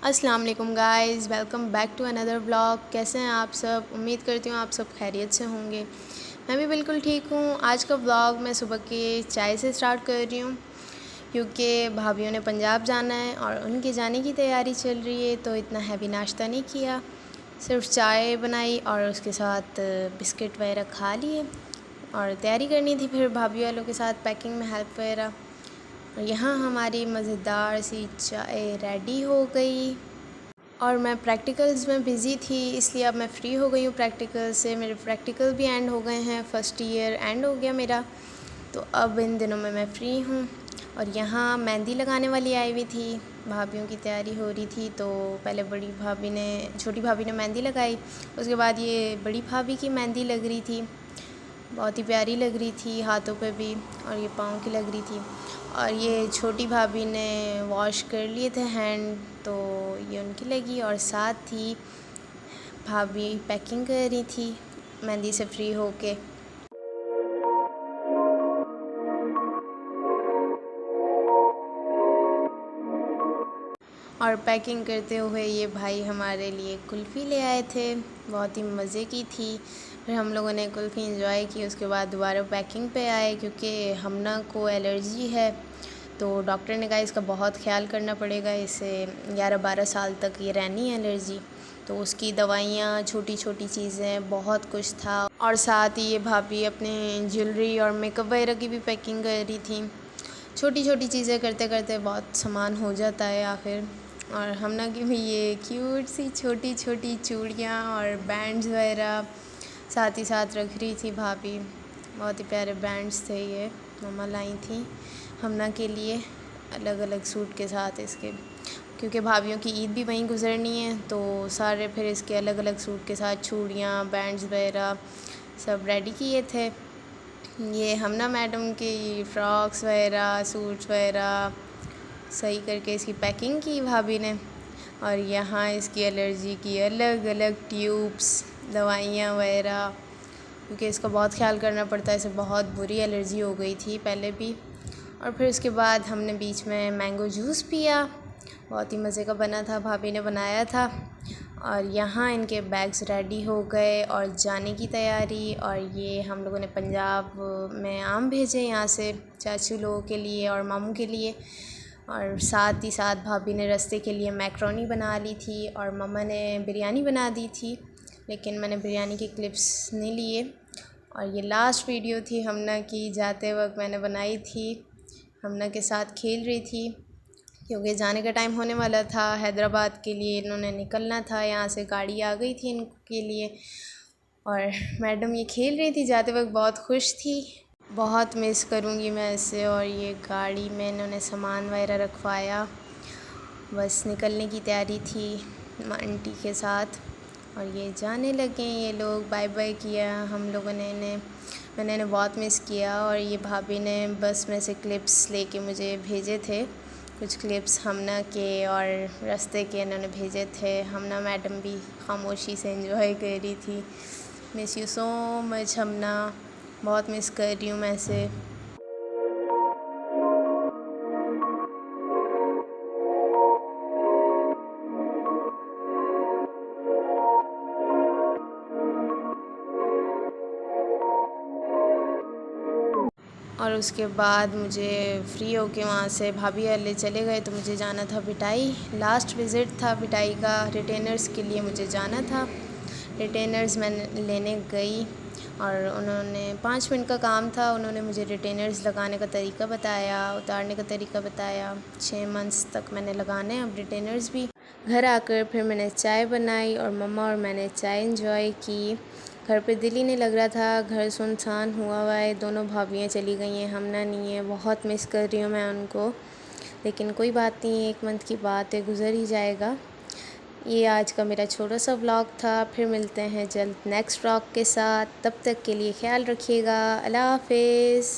अस्सलाम वालेकुम guys, welcome back to another vlog. कैसे हैं आप सब? उम्मीद करती हूँ आप सब खैरियत से होंगे। मैं भी बिल्कुल ठीक हूँ। आज का व्लॉग मैं सुबह की चाय से स्टार्ट कर रही हूँ क्योंकि भाभीयों ने पंजाब जाना है और उनके जाने की तैयारी चल रही है, तो इतना हैवी नाश्ता नहीं किया, सिर्फ चाय बनाई और उसके साथ बिस्किट वगैरह खा लिए और तैयारी करनी थी फिर भाभी वालों के साथ पैकिंग में हेल्प वगैरह। और यहाँ हमारी मज़ेदार सी चाय रेडी हो गई और मैं प्रैक्टिकल्स में बिज़ी थी, इसलिए अब मैं फ़्री हो गई हूँ प्रैक्टिकल से। मेरे प्रैक्टिकल भी एंड हो गए हैं, फ़र्स्ट ईयर एंड हो गया मेरा, तो अब इन दिनों में मैं फ़्री हूँ। और यहाँ मेहंदी लगाने वाली आई हुई थी, भाभीयों की तैयारी हो रही थी, तो पहले छोटी भाभी ने मेहंदी लगाई, उसके बाद ये बड़ी भाभी की मेहंदी लग रही थी, बहुत ही प्यारी लग रही थी, हाथों पे भी और ये पाँव की लग रही थी। और ये छोटी भाभी ने वॉश कर लिए थे हैंड, तो ये उनकी लगी। और साथ ही भाभी पैकिंग कर रही थी मेहंदी से फ्री होके। और पैकिंग करते हुए ये भाई हमारे लिए कुल्फ़ी ले आए थे, बहुत ही मज़े की थी। फिर हम लोगों ने कुल्फ़ी इंजॉय की, उसके बाद दोबारा पैकिंग पे आए क्योंकि हमना को एलर्जी है, तो डॉक्टर ने कहा इसका बहुत ख्याल करना पड़ेगा, इसे 11-12 साल तक ये रहनी है एलर्जी, तो उसकी दवाइयाँ, छोटी छोटी चीज़ें, बहुत कुछ था। और साथ ही ये भाभी अपने ज्वेलरी और मेकअप वगैरह की भी पैकिंग कर रही थी। छोटी छोटी चीज़ें करते करते बहुत सामान हो जाता है आखिर। और हमना की भी ये क्यूट सी छोटी छोटी चूड़ियाँ और बैंड्स वगैरह साथ ही साथ रख रही थी भाभी, बहुत ही प्यारे बैंड्स थे, ये मम्मा लाई थी हमना के लिए अलग अलग सूट के साथ इसके, क्योंकि भाभीयों की ईद भी वहीं गुजरनी है, तो सारे फिर इसके अलग अलग सूट के साथ चूड़ियाँ, बैंड्स वगैरह सब रेडी किए थे। ये हमना मैडम की फ़्रॉक्स वगैरह, सूट्स वगैरह सही करके इसकी पैकिंग की भाभी ने। और यहाँ इसकी एलर्जी की अलग अलग ट्यूब्स, दवाइयाँ वगैरह, क्योंकि इसका बहुत ख्याल करना पड़ता है, इसे बहुत बुरी एलर्जी हो गई थी पहले भी। और फिर उसके बाद हमने बीच में मैंगो जूस पिया, बहुत ही मज़े का बना था, भाभी ने बनाया था। और यहाँ इनके बैग्स रेडी हो गए और जाने की तैयारी। और ये हम लोगों ने पंजाब में आम भेजे यहाँ से चाचू लोगों के लिए और मामू के लिए, और साथ ही साथ भाभी ने रास्ते के लिए मैक्रोनी बना ली थी और मम्मा ने बिरयानी बना दी थी, लेकिन मैंने बिरयानी के क्लिप्स नहीं लिए। और ये लास्ट वीडियो थी हमना की, जाते वक्त मैंने बनाई थी, हमना के साथ खेल रही थी क्योंकि जाने का टाइम होने वाला था, हैदराबाद के लिए इन्होंने निकलना था, यहाँ से गाड़ी आ गई थी इनके लिए। और मैडम ये खेल रही थी जाते वक्त, बहुत खुश थी, बहुत मिस करूँगी मैं इसे। और ये गाड़ी में इन्होंने सामान वगैरह रखवाया, बस निकलने की तैयारी थी आंटी के साथ। और ये जाने लगे, ये लोग बाय बाय किया हम लोगों ने इन्हें, मैंने इन्हें बहुत मिस किया। और ये भाभी ने बस में से क्लिप्स लेके मुझे भेजे थे, कुछ क्लिप्स हमना के और रास्ते के इन्होंने भेजे थे। हमना मैडम भी खामोशी से एंजॉय कर रही थी। मिस यू सो मच हमना, बहुत मिस कर रही हूँ मैं इसे। और उसके बाद मुझे फ्री होके वहाँ से भाभी वाले चले गए, तो मुझे जाना था बिटाई, लास्ट विज़िट था बिटाई का, रिटेनर्स के लिए मुझे जाना था। रिटेनर्स मैं लेने गई और उन्होंने 5 मिनट का काम था, उन्होंने मुझे रिटेनर्स लगाने का तरीका बताया, उतारने का तरीका बताया। 6 मंथ्स तक मैंने लगाने हैं अब रिटेनर्स भी। घर आकर फिर मैंने चाय बनाई और मम्मा और मैंने चाय इंजॉय की। घर पे दिल ही नहीं लग रहा था, घर सुनसान हुआ है, दोनों भाभियाँ चली गई हैं, हमना नहीं है, बहुत मिस कर रही हूँ मैं उनको, लेकिन कोई बात नहीं, 1 मंथ की बात है, गुज़र ही जाएगा। ये आज का मेरा छोटा सा व्लॉग था, फिर मिलते हैं जल्द नेक्स्ट व्लॉग के साथ, तब तक के लिए ख्याल रखिएगा, अल्लाह हाफ़िज़।